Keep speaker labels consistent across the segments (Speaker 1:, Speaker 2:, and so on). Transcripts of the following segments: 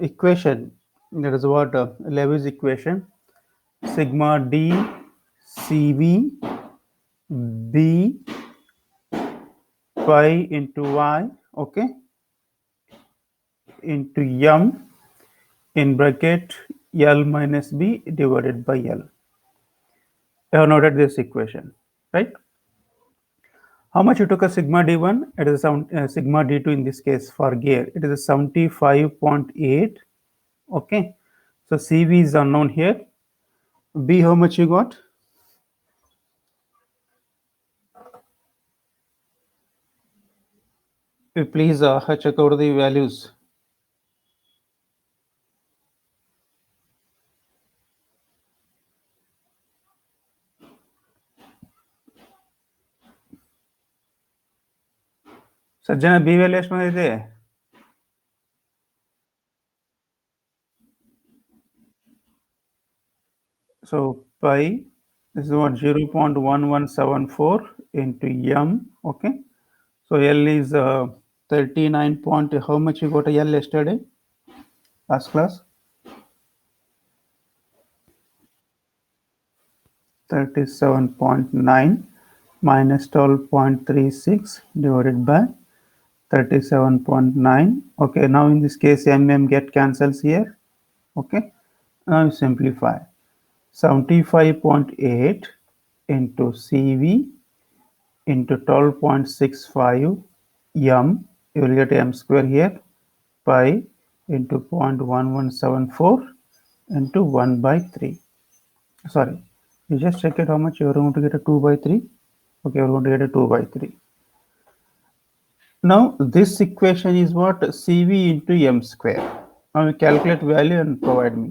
Speaker 1: Equation, that is what Levy's equation, sigma d Cv b pi into y, okay, into m in bracket L minus b divided by L. I have noted this equation, right? How much you took a sigma d1? It is sigma d2 in this case for gear. It is a 75.8. Okay, so Cv is unknown here. B, how much you got? Please check out the values. ಸಜ್ಜನ B value ಎಷ್ಟು ಬಂದಿದೆ? So pi, this is what 0.1174 into m. Okay, so L is 39 point. How much you got a L yesterday? Last class 37.9 minus 12.36 divided by 37.9. Okay, now in this case mm get cancels here. Okay, now you simplify. 75.8 into Cv into 12.65 m, you will get m square here, pi into 0.1174 into 1 by 3. Sorry, you just check it how much you are going to get a 2 by 3. Okay, you are going to get a 2 by 3. Now this equation is what? Cv into m square. Now we calculate value and provide me.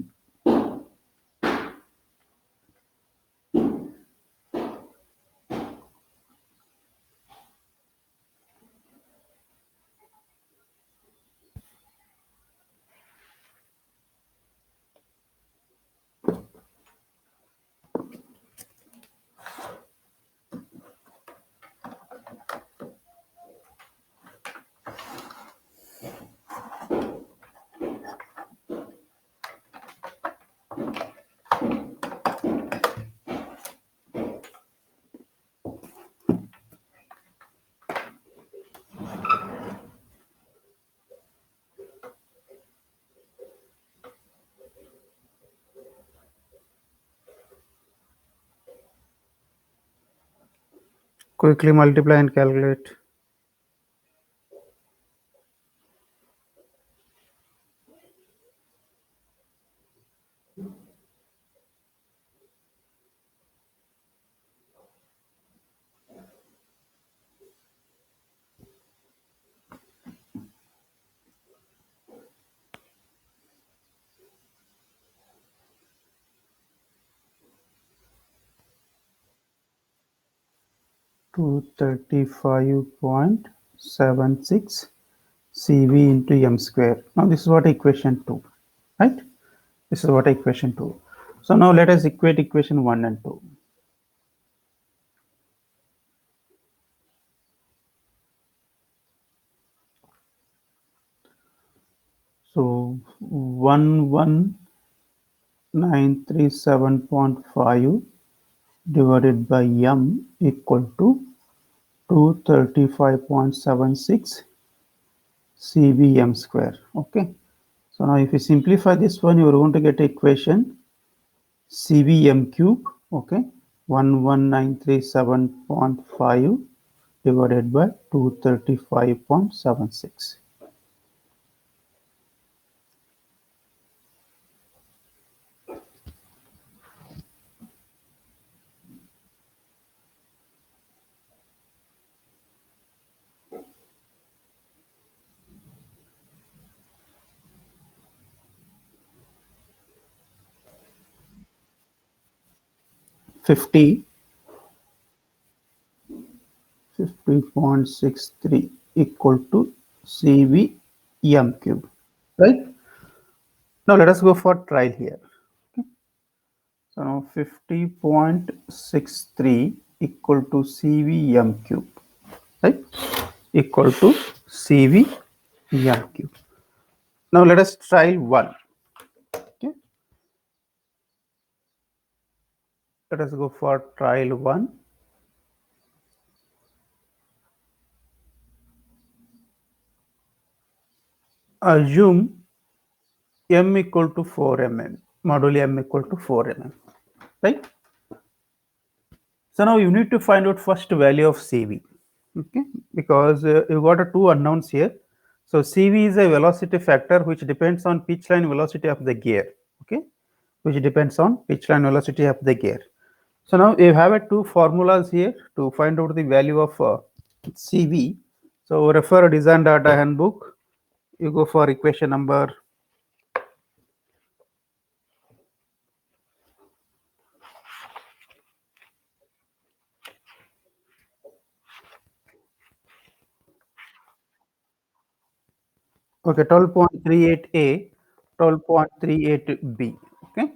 Speaker 1: Quickly multiply and calculate. To 35.76 Cv into m square. Now this is what equation 2, right? This is what equation 2. So now let us equate equation 1 and 2. So 11937.5 divided by m equal to 235.76 Cv square. Okay, so now if you simplify this one, you are going to get equation Cv cube. Okay, 11937.5 divided by 235.76. Fifty 50.63 equal to Cv cube, right? Now let us go for trial here. Okay. So now 50.63 equal to Cv cube, right? Equal to Cv cube. Now let us try one. Okay, let us go for trial one. Assume m equal to 4 mm, moduli m equal to 4 mm, right? So now you need to find out first value of CV, okay? Because you got two unknowns here. So CV is a velocity factor which depends on pitch line velocity of the gear, okay? Which depends on pitch line velocity of the gear. So now you have two formulas here to find out the value of CV. So refer design data handbook. You go for equation number okay 12.38a, 12.38b. Okay.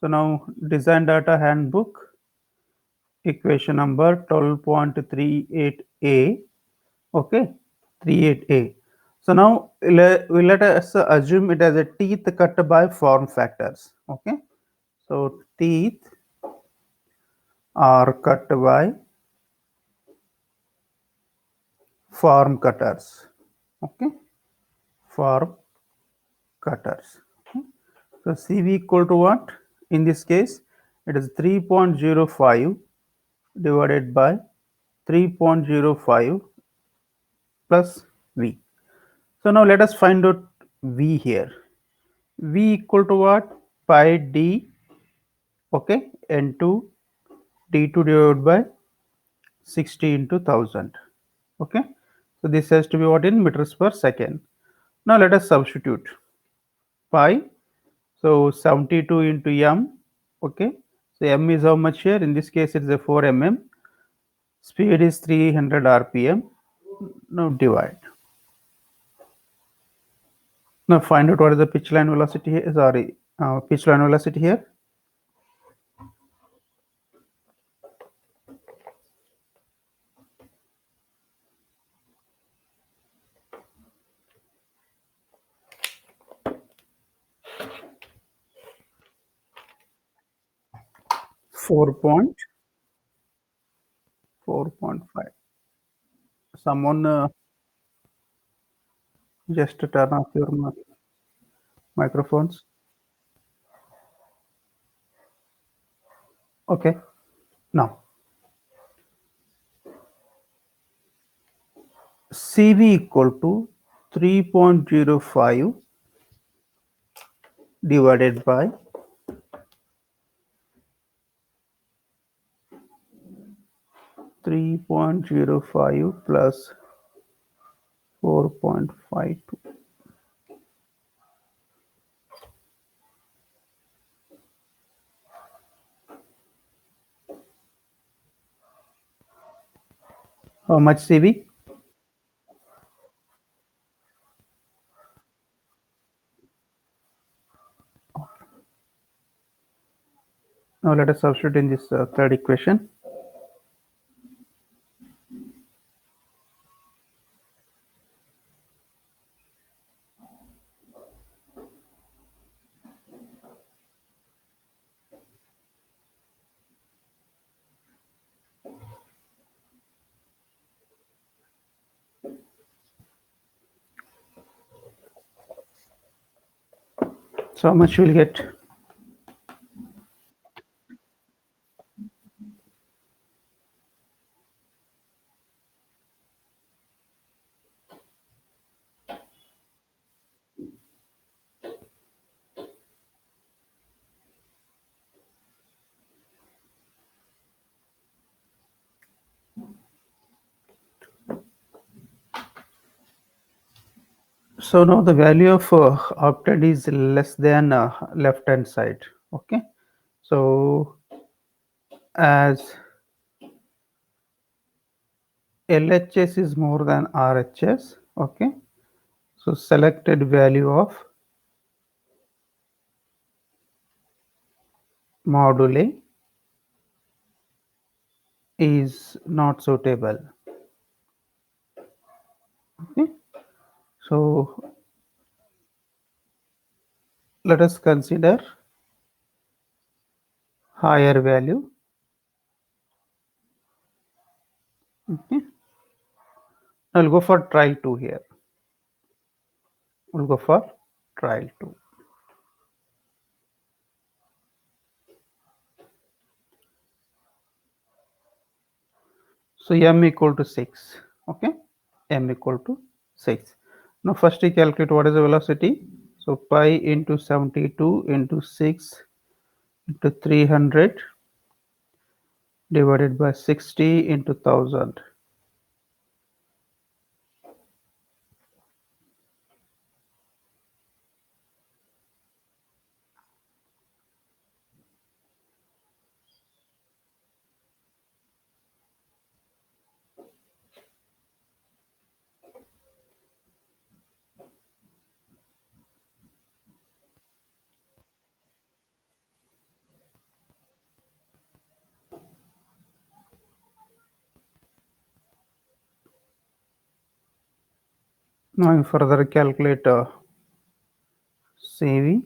Speaker 1: So now design data handbook equation number 12.38a. Okay, 38a. So now we let us assume it as a teeth cut by form factors. Okay, so teeth are cut by form cutters. Okay, form cutters. Okay. So CV equal to what? In this case, it is 3.05 divided by 3.05 plus V. So now let us find out V here. V equal to what? Pi d, okay, N2 D2 divided by 60 into 1000. Okay, so this has to be what in meters per second. Now let us substitute pi. So 72 into m. Okay, so m is how much here? In this case, it's a 4 mm. Speed is 300 rpm. Now divide. Now find out what is the pitch line velocity here. Sorry, pitch line velocity here. 4.5. Someone just turn off your microphones. Okay. Now CV equal to 3.05 divided by 3.05 plus 4.52. How much CV? Now let us substitute in this third equation. So how much you will get? So now the value of octet is less than left hand side. Okay. So as LHS is more than RHS. Okay. So selected value of moduli is not suitable. Okay. So let us consider higher value. Okay, I'll go for trial 2 here. We'll go for trial 2. So m equal to 6. Okay, m equal to 6. Now first we calculate what is the velocity. So pi into 72 into 6 into 300 divided by 60 into 1000. Now we further calculate CV.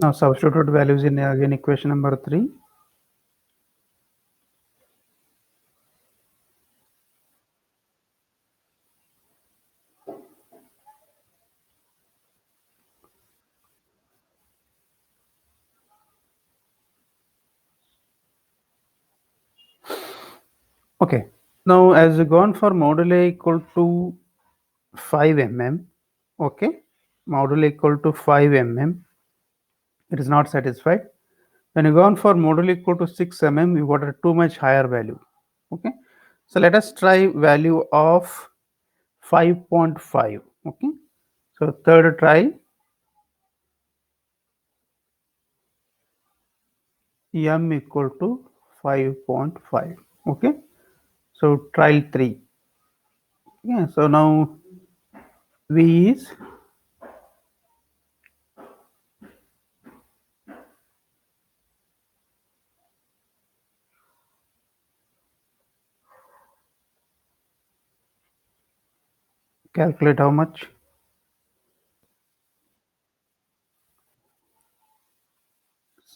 Speaker 1: Now substitute values in again equation number 3. Okay, now as we gone for module A equal to 5 mm, okay, module equal to 5 mm, it is not satisfied. When you go on for module equal to 6 mm, we got a too much higher value. Okay, so let us try value of 5.5. Okay, so third try, m equal to 5.5. Okay, so trial 3. Yeah, so now v is calculate how much.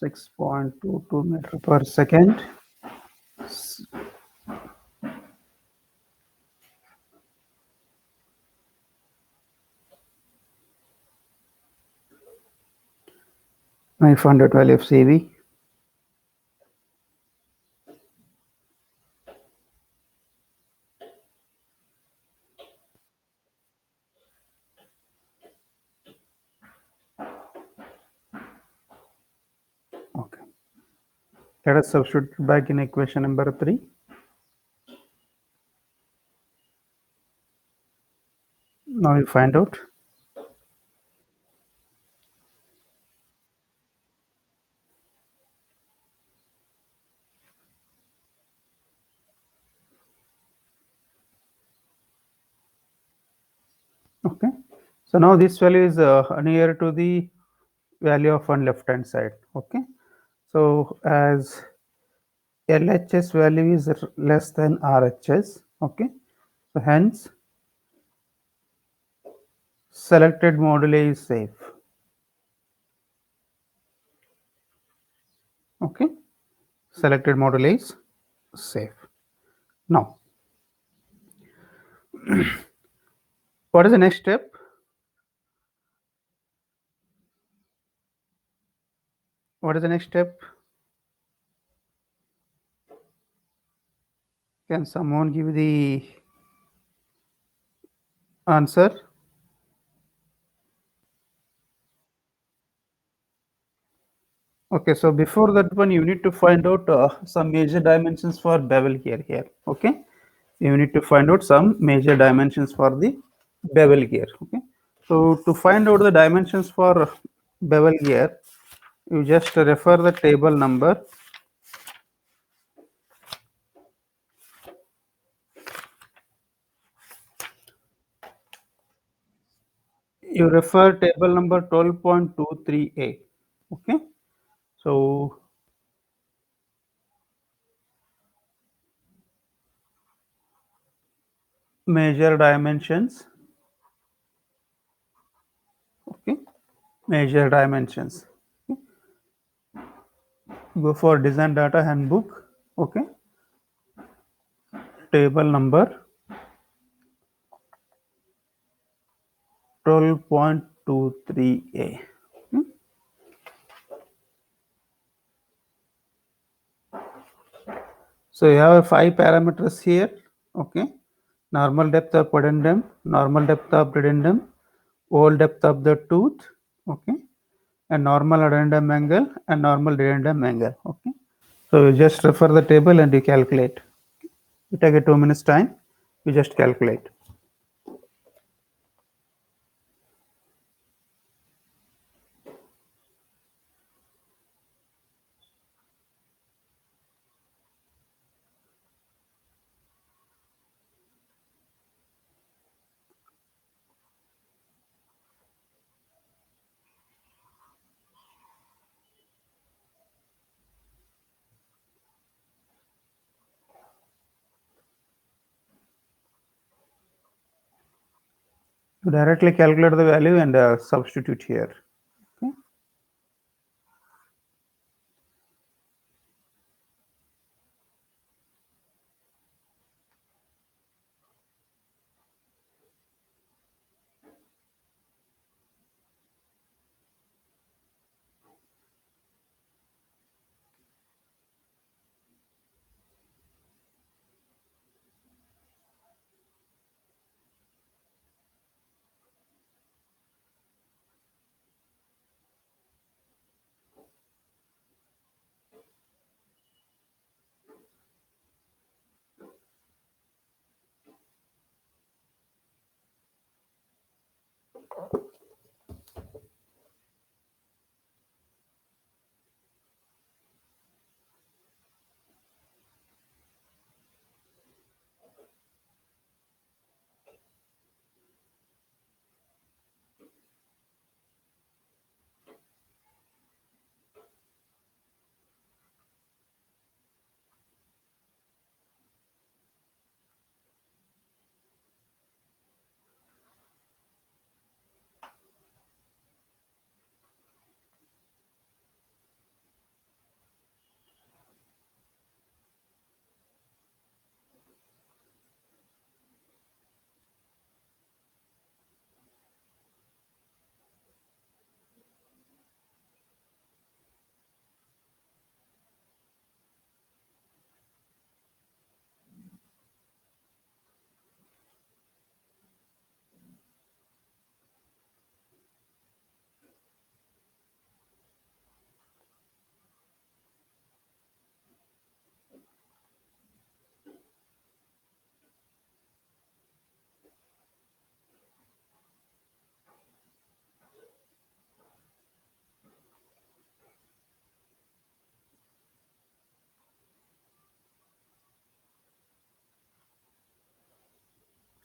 Speaker 1: 6.22 meter per second. My funded value of CV. Okay. Let us substitute back in equation number 3. Now we find out. Okay. So now this value is near to the value of on left hand side. Okay. So as LHS value is less than RHS. Okay. So hence selected module is safe. Okay. Selected module is safe. Now, what is the next step? What is the next step? Can someone give the answer? Okay, so before that one, you need to find out some major dimensions for bevel gear here. Okay, you need to find out some major dimensions for the bevel gear. Okay, so to find out the dimensions for bevel gear, You just refer the table number. You refer table number 12.23a. Okay. So measure dimensions. Okay. Measure dimensions. Go for design data handbook. Okay. Table number 12.23a. So you have 5 parameters here. Okay. Normal depth of pudendum, normal depth of dedendum, whole depth of the tooth. Okay. And normal addendum angle and normal dedendum angle. Okay. So you just refer the table and you calculate. You take a 2 minutes time. You just calculate. You directly calculate the value and substitute here. Okay.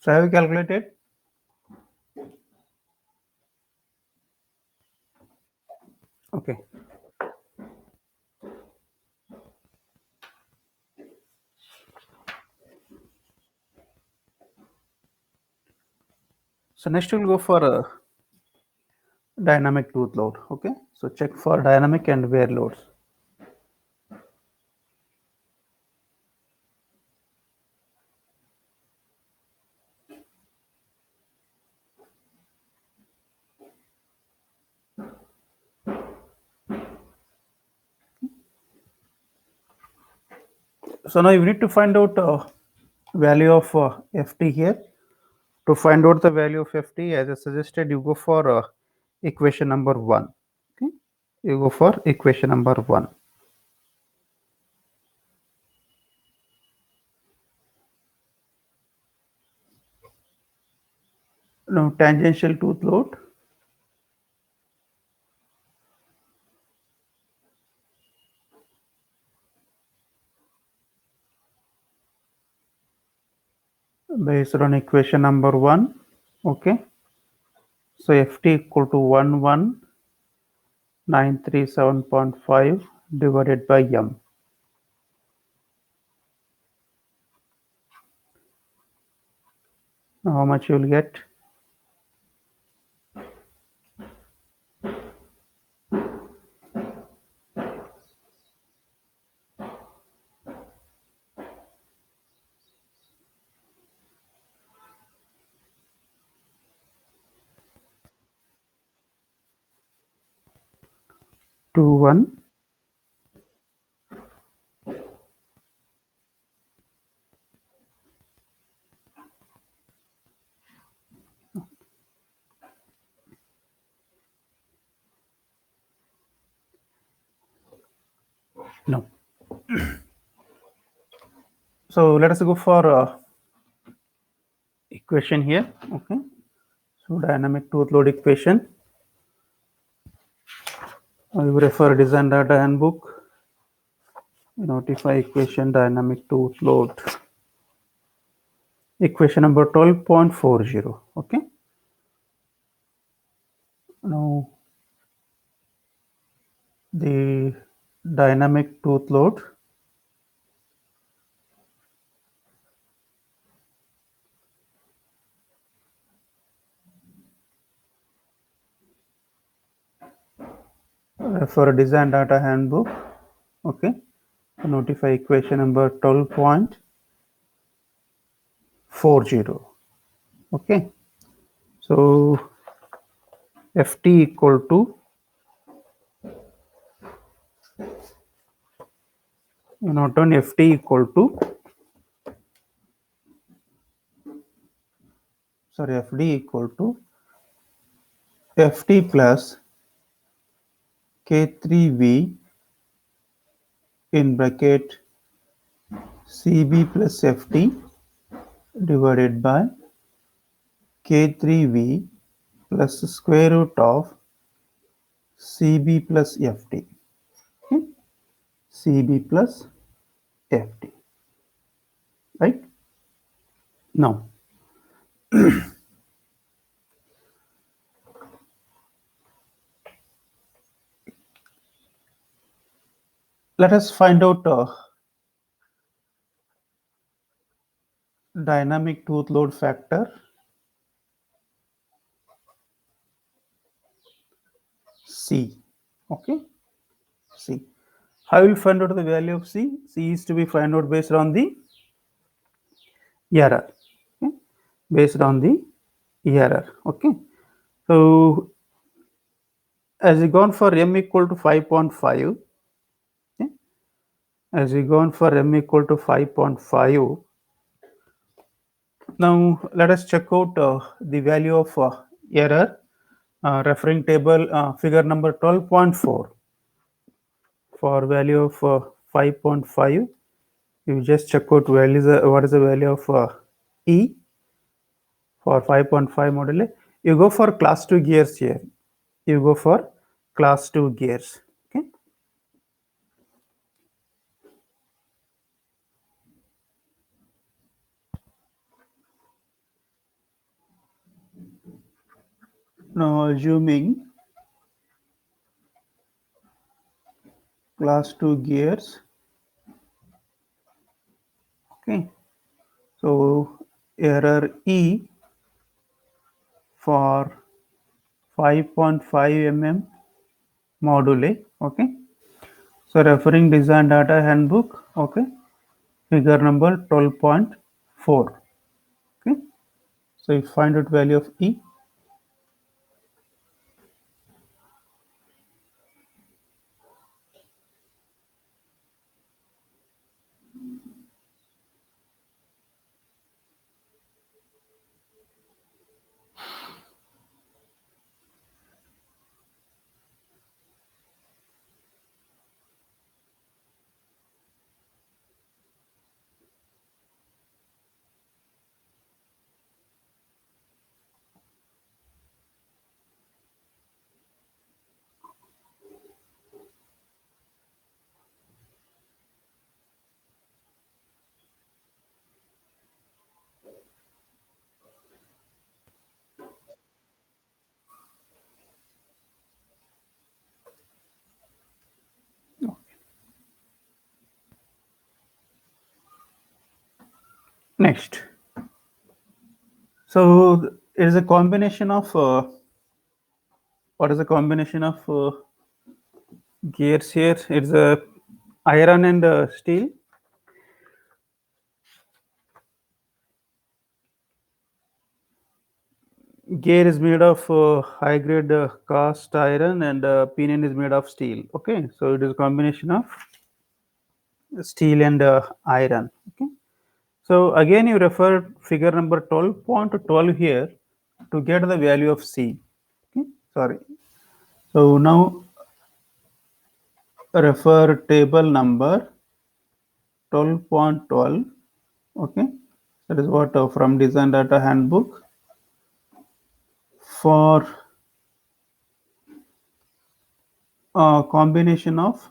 Speaker 1: So have you calculated? Okay. So next we'll go for a dynamic tooth load. Okay. So check for dynamic and wear loads. So now you need to find out value of ft here. To find out the value of ft, as I suggested, you go for equation number 1. Okay. You go for equation number 1. Now tangential tooth load. based on equation number 1. Okay, so Ft equal to 11937.5 divided by m. Now how much you will get? Two one. No. So let us go for equation here. Okay, so dynamic tooth load equation. You refer design data handbook. Notify equation dynamic tooth load. Equation number 12.40. Okay. Now the dynamic tooth load for design data handbook. Okay, notify equation number 12.40. Okay, so Ft equal to not on Ft equal to Fd equal to Ft plus K3V in bracket Cb plus Ft divided by K3V plus square root of Cb plus Ft. Okay? Cb plus Ft. Right? Now, let us find out dynamic tooth load factor C. Okay, C. How will find out the value of C? C is to be found out based on the error. Okay? Based on the error. Okay. So as we gone for m equal to 5.5, okay? As we gone for m equal to 5.5, now let us check out the value of error referring table figure number 12.4. For value of 5.5, you just check out what is the value of E for 5.5 model. You go for class 2 gears here. You go for class 2 gears. Okay. Now assuming class 2 gears. Okay. So error E for 5.5 mm module. Okay. So referring design data handbook. Okay. Figure number 12.4. Okay. So you find out value of E. Next, so it is a combination of what is a combination of gears here? It's a iron and steel. Gear is made of high grade cast iron and pinion is made of steel. Okay, so it is a combination of steel and iron. Okay, so again you refer figure number 12.12 here to get the value of C. Okay, sorry. So now refer table number 12.12. Okay, that is what from design data handbook for a combination of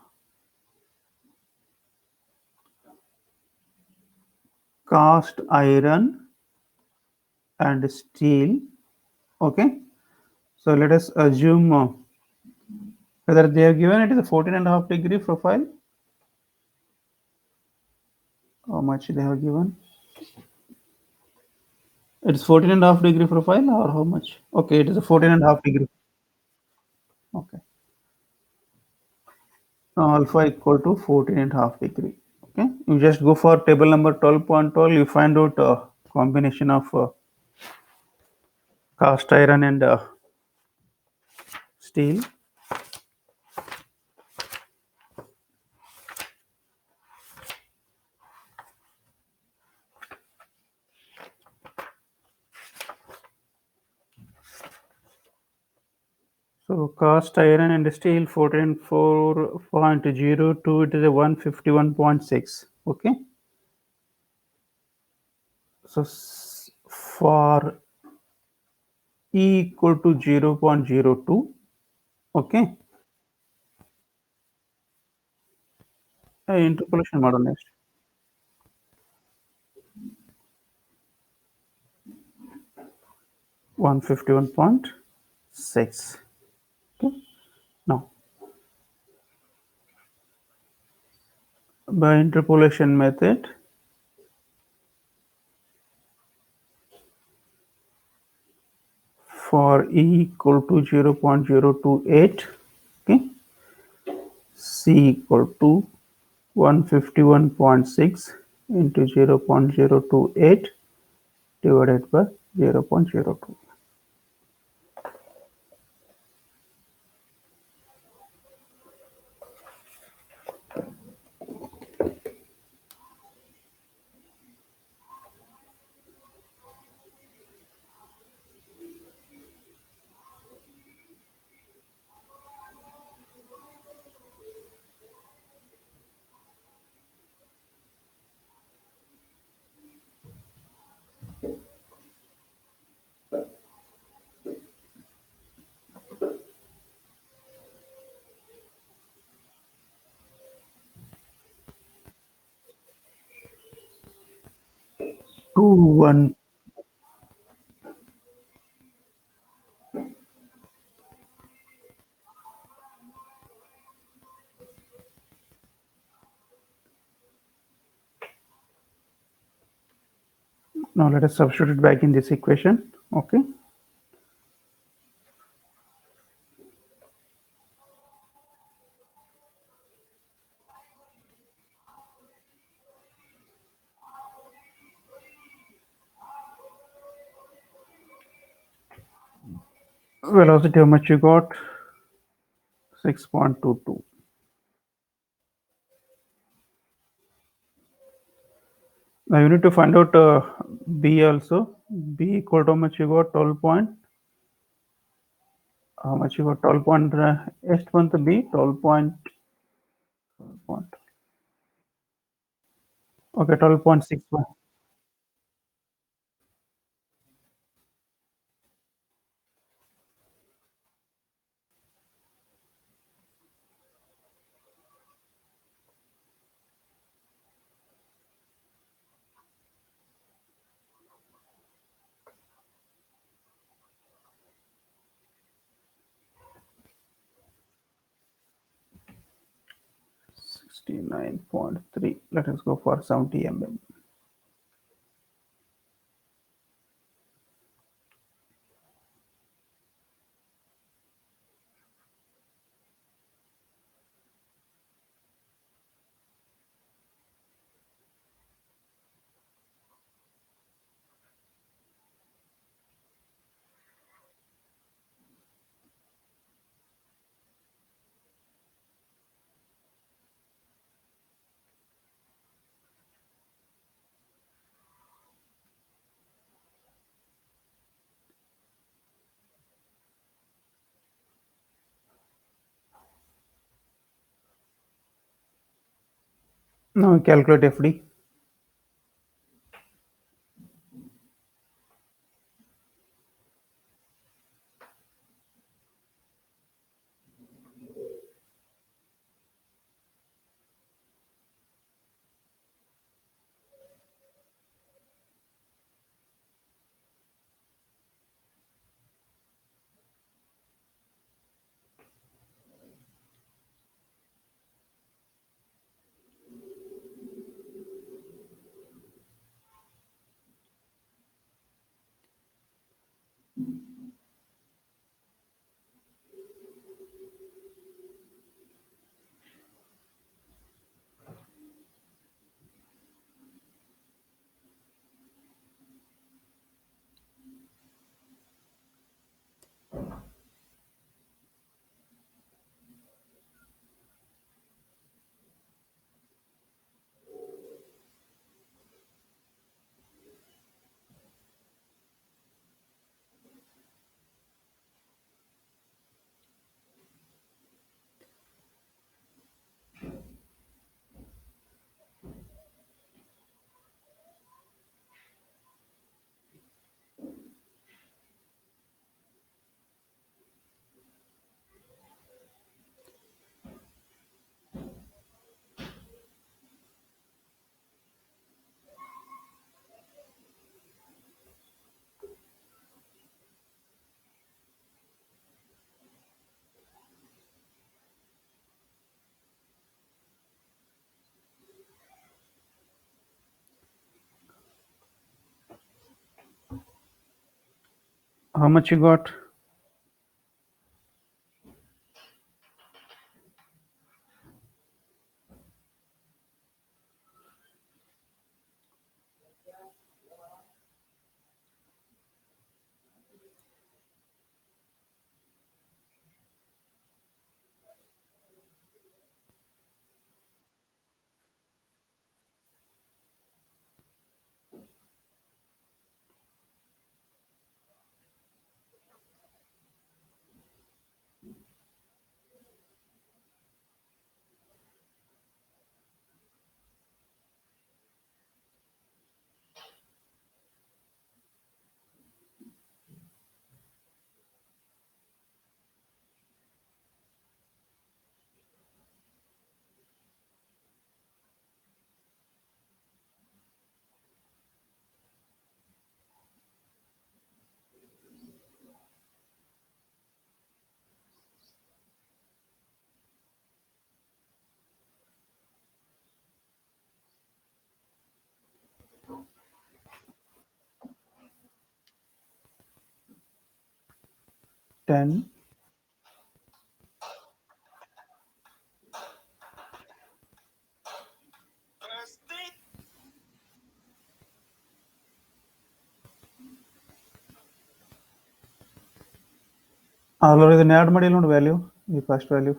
Speaker 1: cast iron and steel. Okay, so let us assume whether they have given it is a 14.5 degree profile. How much they have given? It's 14.5 degree profile or how much? Okay, it is a 14.5 degree. Okay, now alpha equal to 14.5 degree. Okay, you just go for table number 12.12. You find out combination of cast iron and steel. So cast iron and steel 14.4.02, it is a 151.6. Okay. So for E equal to 0.02. Okay. Interpolation model next. 151.6. Okay. Now by interpolation method, for E equal to 0.028, okay, C equal to 151.6 into 0.028 divided by 0.02. Two one. Now let us substitute back in this equation. Okay. Velocity, how much you got? 6.22. Now you need to find out B also. B equal to how much you got? 12 point. How much you got? 12 point. ಎಷ್ಟು ಬಂತು B? 12 point. 12 point. Okay, 12.61. .3. Let us go for 70 mm. Now we calculate FD. How much you got? Ten. Already ಇದನ್ನ add ಮಾಡಿಲ್ಲ ನೋಡಿ value ಈ first value.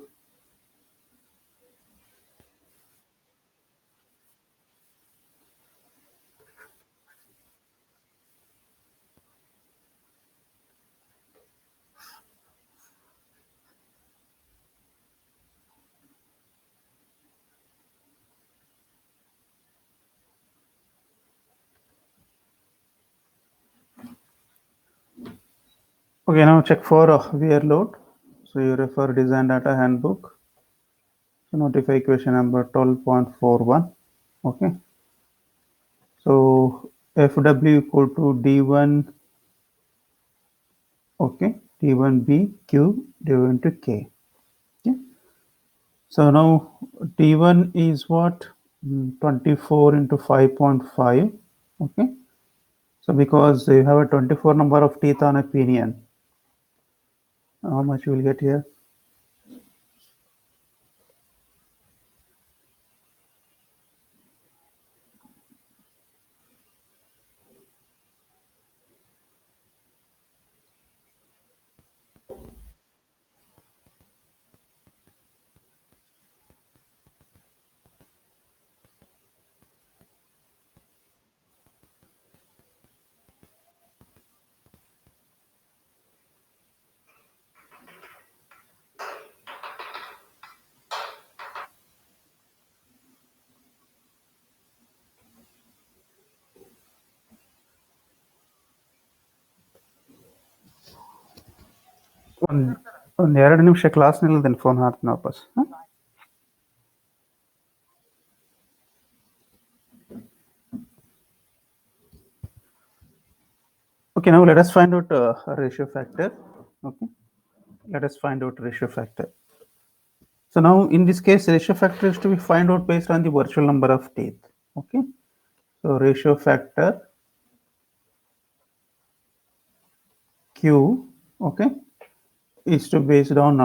Speaker 1: Okay, now check for wear load. So you refer design data handbook. So notify equation number 12.41. Okay. So FW equal to D1. Okay, D1B cube divided into K. Okay. So now T1 is what? 24 into 5.5. Okay. So because you have a 24 number of teeth on a pinion, how much you will get here? ಒಂದು 2 ನಿಮಿಷ ಕ್ಲಾಸ್ನಲ್ಲಿದ್ದೇನೆ, phone ಹಾಕ್ತೀನಿ ವಾಪಸ್. Okay, now let us find out ratio factor. Okay, let us find out ratio factor. So now in this case, ratio factor is to be find out based on the virtual number of teeth. Okay, so ratio factor Q, okay, is to based on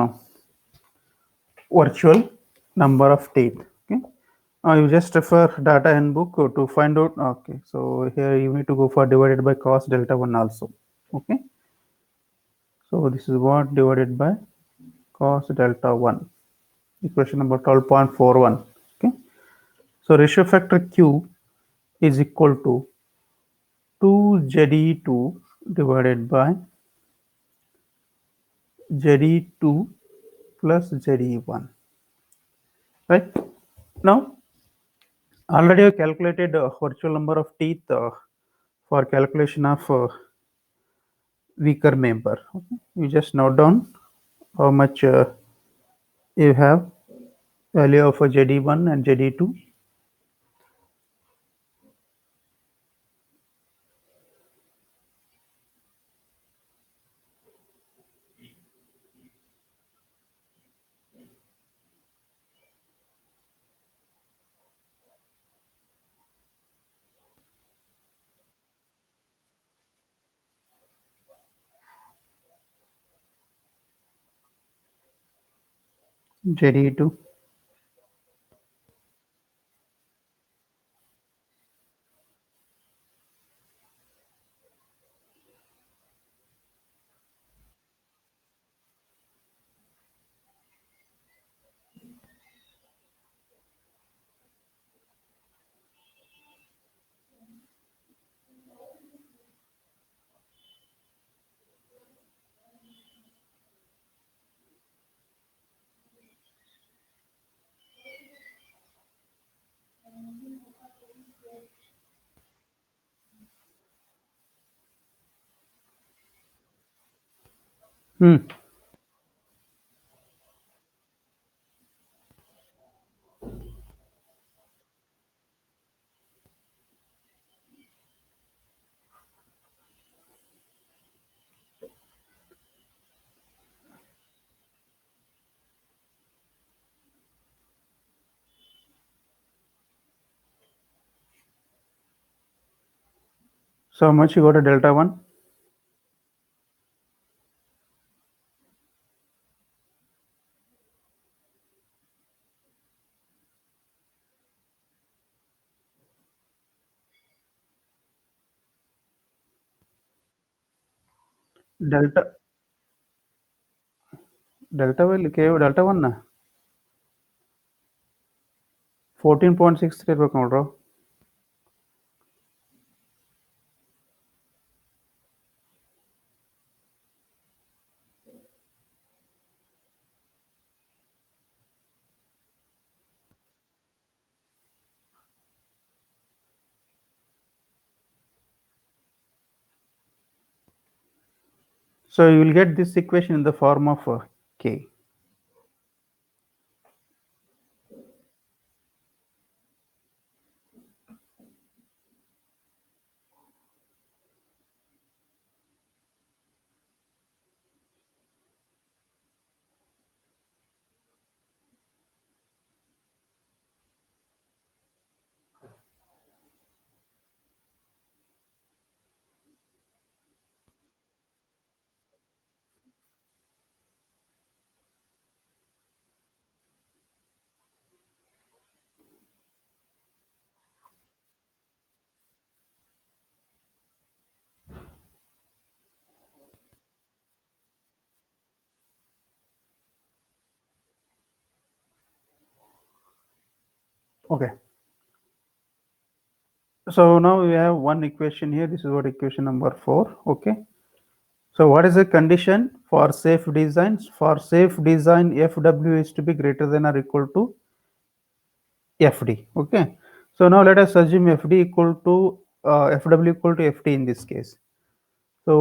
Speaker 1: virtual number of teeth. Okay, you just refer data handbook to find out. Okay, so here you need to go for divided by cos delta 1 also. Okay, so this is what divided by cos delta 1, equation number 12.41. Okay, so ratio factor Q is equal to 2ZE2 divided by ZE2 plus ZE1, right? Now already I calculated virtual number of teeth for calculation of weaker member. Okay? You just note down how much you have value of ZE1 and ZE2. ZE2. So how much you got a delta 1? Delta will delta 1 na 14.63 ಇರ್ಬೇಕು ನೋಡ್ರು. So you will get this equation in the form of K. Okay. So now we have one equation here. This is what equation number 4. Okay. So what is the condition for safe design? For safe design, FW is to be greater than or equal to FD. Okay. So now let us assume FD equal to FW equal to FD in this case. So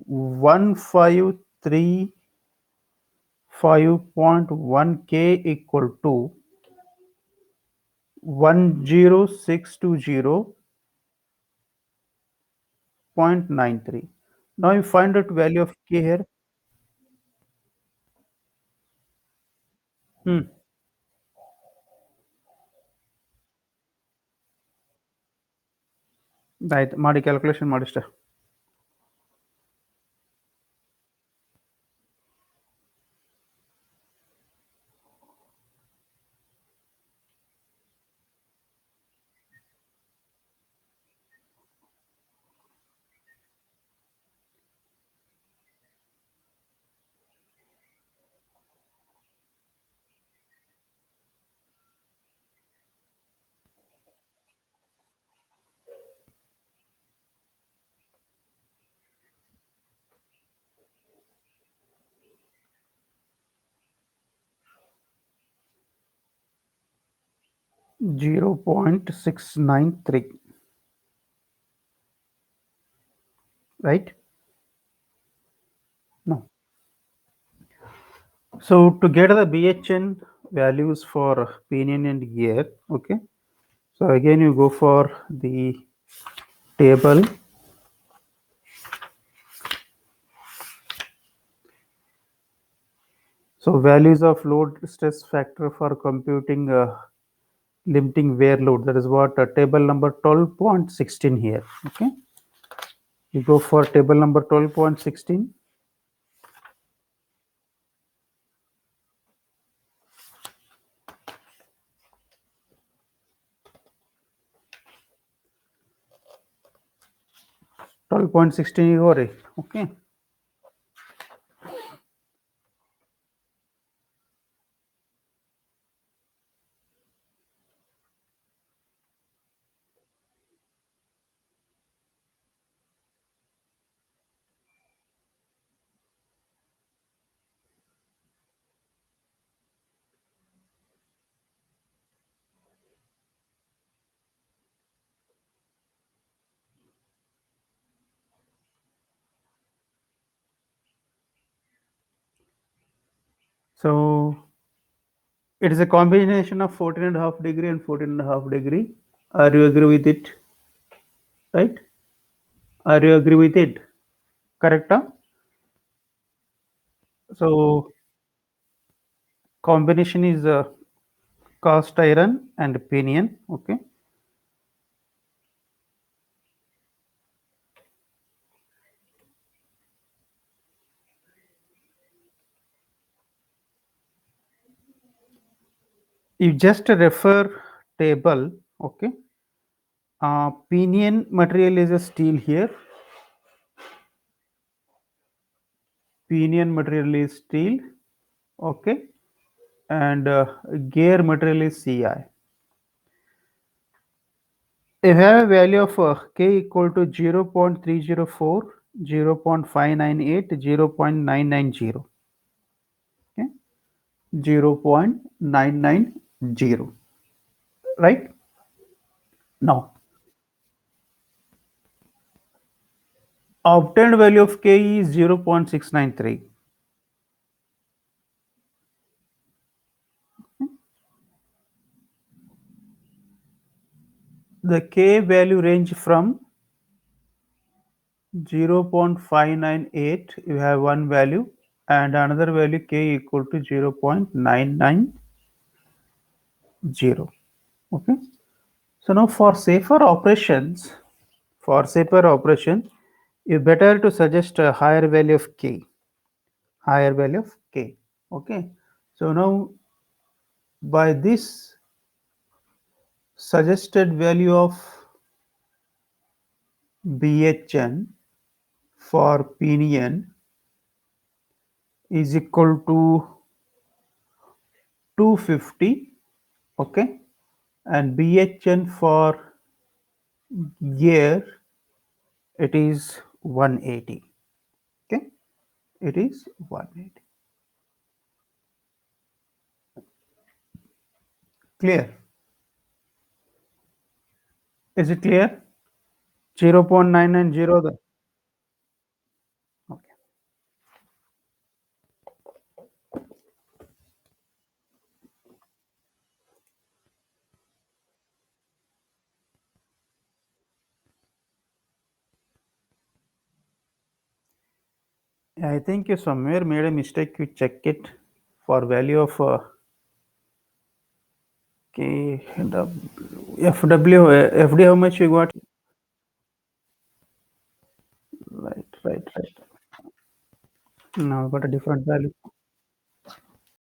Speaker 1: 153 5.1K equal to 10620.93. Now you find out value of K here. Hmm. ಆಯ್ತು ಮಾಡಿ calculation ಮಾಡಿಷ್ಟ 0.693, right? No. So to get the BHN values for pinion and gear, okay. So again you go for the table. So values of load stress factor for computing limiting wear load. That is what table number 12.16 here. Okay. You go for table number 12.16. Twelve point 16 okay. So it is a combination of 14.5 degree and 14.5 degree. Are you agree with it? Right? Are you agree with it? Correct? Huh? So combination is cast iron and pinion. Okay. You just refer table. Okay. Pinion material is a steel here. Pinion material is steel. Okay. And gear material is CI. If you have a value of K equal to 0 0.304, 0 0.598, 0 0.990. Okay. 0 0.990. Right? Now, obtained value of K is 0 0.693. The K value range from 0 0.598, you have one value, and another value K equal to 0 0.990. Okay. So now for safer operation, you better to suggest a higher value of K, higher value of K. Okay. So now by this suggested value of BHN for pinion is equal to 250, okay, and BHN for gear it is 180, okay, it is 180. Clear? Is it clear? 0.990. Okay. I think you somewhere made a mistake. You check it for value of K FW FD. How much you got? Right, right, right. Now I got a different value.